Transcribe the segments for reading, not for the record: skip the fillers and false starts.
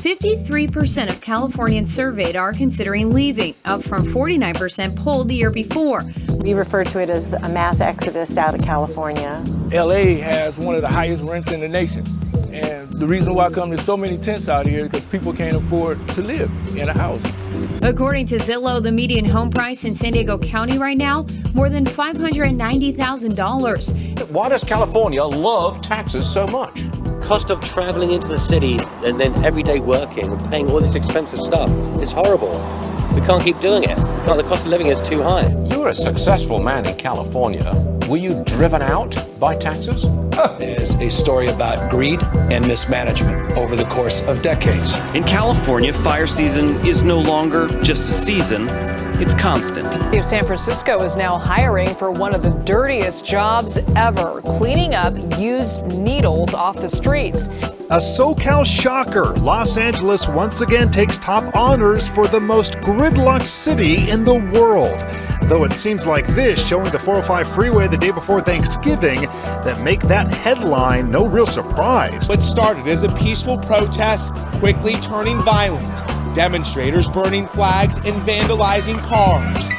53% of Californians surveyed are considering leaving, up from 49% polled the year before. We refer to it as a mass exodus out of California. LA has one of the highest rents in the nation. And the reason why there's so many tents out here is because people can't afford to live in a house. According to Zillow, the median home price in San Diego County right now, more than $590,000. Why does California love taxes so much? Cost of traveling into the city and then every day working and paying all this expensive stuff is horrible. We can't keep doing it. The cost of living is too high. You're a successful man in California. Were you driven out by taxes? It is a story about greed and mismanagement over the course of decades. In California, fire season is no longer just a season, it's constant. The city of San Francisco is now hiring for one of the dirtiest jobs ever, cleaning up used needles off the streets. A SoCal shocker. Los Angeles once again takes top honors for the most gridlocked city in the world. Though it seems like this, showing the 405 freeway the day before Thanksgiving, that make that headline no real surprise. What started as a peaceful protest quickly turning violent. Demonstrators burning flags and vandalizing cars.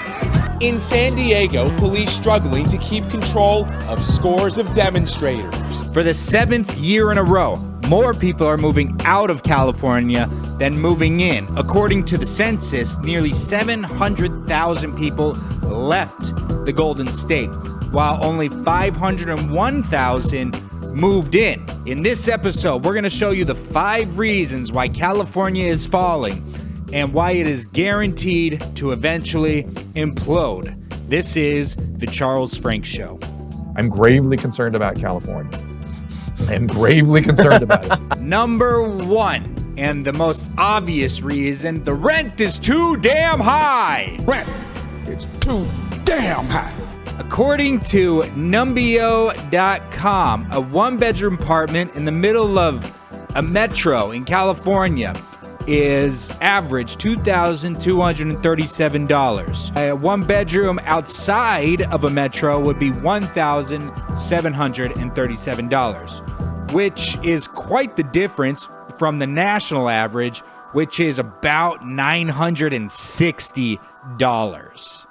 In San Diego, police struggling to keep control of scores of demonstrators. For the 7th year in a row, more people are moving out of California than moving in. According to the census, nearly 700,000 people left the Golden State, while only 501,000 moved in. In this episode, we're going to show you the 5 reasons why California is falling and why it is guaranteed to eventually implode. This is The Charles Frank Show. I'm gravely concerned about California. I am gravely concerned about it. Number 1, and the most obvious reason, the rent is too damn high. Rent is too damn high. According to Numbeo.com, a 1-bedroom apartment in the middle of a metro in California is average $2,237. A 1-bedroom outside of a metro would be $1,737, which is quite the difference from the national average, which is about $960.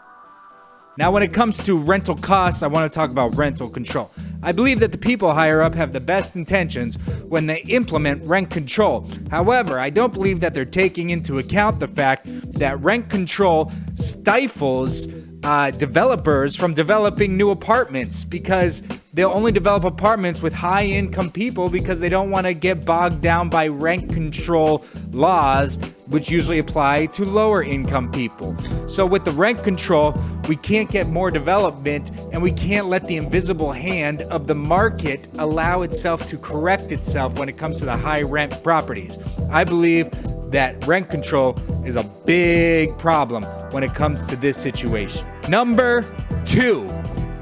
Now, when it comes to rental costs, I want to talk about rental control. I believe that the people higher up have the best intentions when they implement rent control. However, I don't believe that they're taking into account the fact that rent control stifles developers from developing new apartments, because they'll only develop apartments with high-income people because they don't want to get bogged down by rent control laws, which usually apply to lower-income people. So with the rent control, we can't get more development, and we can't let the invisible hand of the market allow itself to correct itself when it comes to the high-rent properties. I believe that rent control is a big problem when it comes to this situation. Number 2,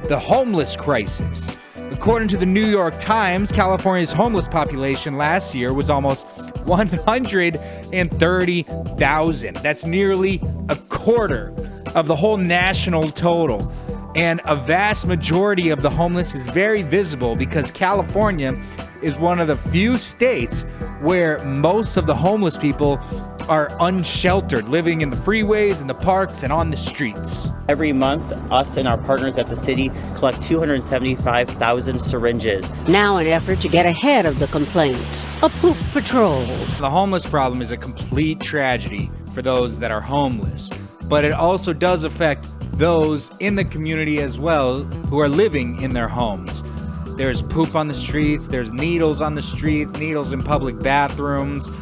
the homeless crisis. According to the New York Times, California's homeless population last year was almost 130,000. That's nearly a quarter of the whole national total. And a vast majority of the homeless is very visible because California is one of the few states where most of the homeless people are unsheltered, living in the freeways, in the parks, and on the streets. Every month, us and our partners at the city collect 275,000 syringes. Now an effort to get ahead of the complaints. A poop patrol. The homeless problem is a complete tragedy for those that are homeless, but it also does affect those in the community as well who are living in their homes. There's poop on the streets, there's needles on the streets, needles in public bathrooms.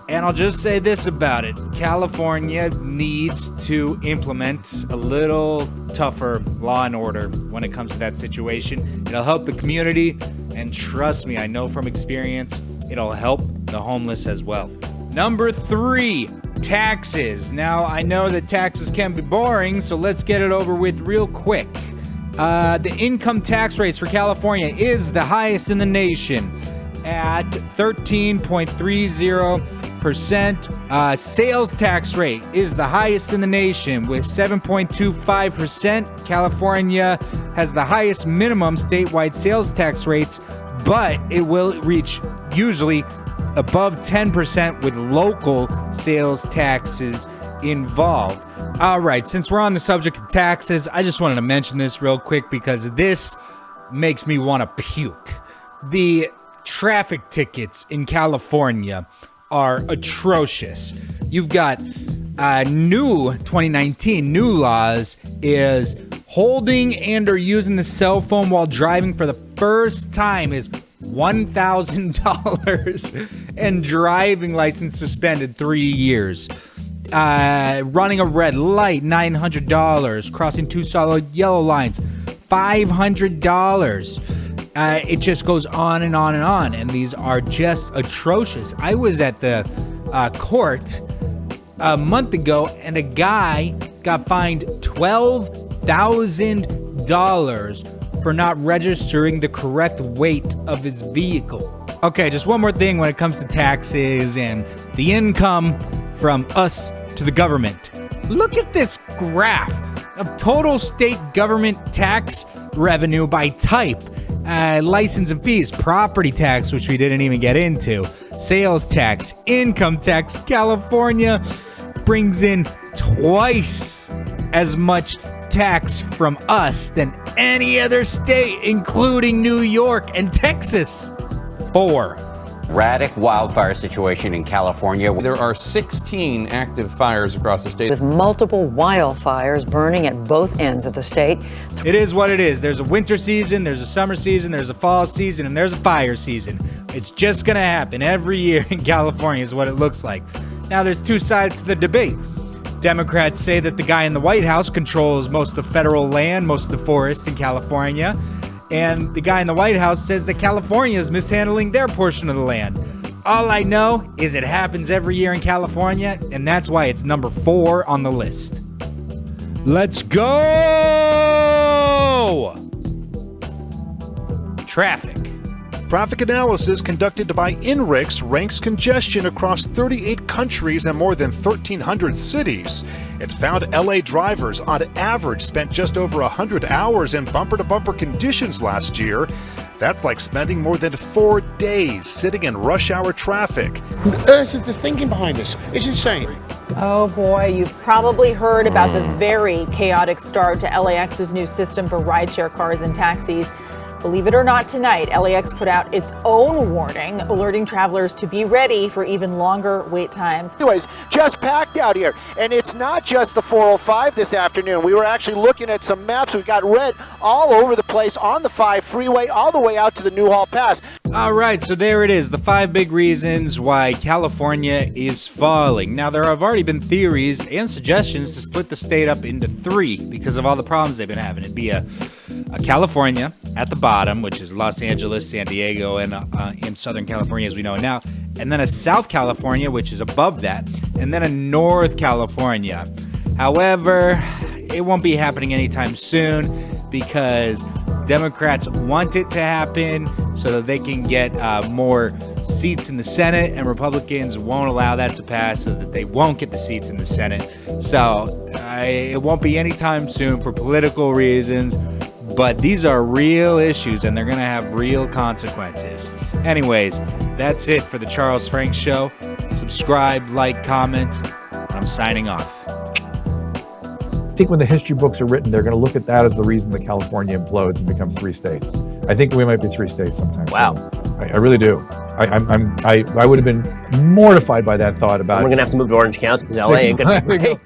And I'll just say this about it. California needs to implement a little tougher law and order when it comes to that situation. It'll help the community, and trust me, I know from experience, it'll help the homeless as well. Number 3, taxes. Now, I know that taxes can be boring, so let's get it over with real quick. The income tax rates for California is the highest in the nation at 13.30%. Sales tax rate is the highest in the nation with 7.25%. California has the highest minimum statewide sales tax rates, but it will reach usually above 10% with local sales taxes involved. All right, since we're on the subject of taxes, I just wanted to mention this real quick because this makes me want to puke. The traffic tickets in California are atrocious. You've got new 2019 new laws is holding and or using the cell phone while driving for the first time is $1,000 and driving license suspended 3 years. Running a red light, $900. Crossing 2 solid yellow lines, $500. It just goes on and on and on, and these are just atrocious. I was at the court a month ago, and a guy got fined $12,000 for not registering the correct weight of his vehicle. Okay, just one more thing when it comes to taxes and the income from us to the government. Look at this graph of total state government tax revenue by type. License and fees, property tax, which we didn't even get into, sales tax, income tax. California brings in twice as much tax from us than any other state, including New York and Texas. 4. Erratic wildfire situation in California. There are 16 active fires across the state, with multiple wildfires burning at both ends of the state. It is what it is. There's a winter season, there's a summer season, there's a fall season, and there's a fire season. It's just gonna happen every year in California is what it looks like. Now, there's two sides to the debate. Democrats say that the guy in the White House controls most of the federal land, most of the forests in California. And the guy in the White House says that California is mishandling their portion of the land. All I know is it happens every year in California, and that's why it's number 4 on the list. Let's go! Traffic. Traffic analysis conducted by INRIX ranks congestion across 38 countries and more than 1,300 cities. It found LA drivers on average spent just over 100 hours in bumper-to-bumper conditions last year. That's like spending more than 4 days sitting in rush hour traffic. Who on earth is the thinking behind this? It's insane. Oh boy, you've probably heard about the very chaotic start to LAX's new system for rideshare cars and taxis. Believe it or not, tonight, LAX put out its own warning, alerting travelers to be ready for even longer wait times. Anyways, just packed out here. And it's not just the 405 this afternoon. We were actually looking at some maps. We got red all over the place on the 5 freeway, all the way out to the Newhall Pass. All right, so there it is, the 5 big reasons why California is falling. Now, there have already been theories and suggestions to split the state up into 3 because of all the problems they've been having. It'd be a California at the bottom, which is Los Angeles, San Diego, and in Southern California as we know it now, and then a South California, which is above that, and then a North California. However, it won't be happening anytime soon because Democrats want it to happen so that they can get more seats in the Senate, and Republicans won't allow that to pass so that they won't get the seats in the Senate. So it won't be anytime soon for political reasons, but these are real issues and they're going to have real consequences. Anyways, that's it for the Charles Frank Show. Subscribe, like, comment. I'm signing off. I think when the history books are written, they're going to look at that as the reason that California implodes and becomes 3 states. I think we might be 3 states sometime. Wow. Soon. I really do. I would have been mortified by that thought about. We're going to have to move to Orange County because LA ain't going to be great.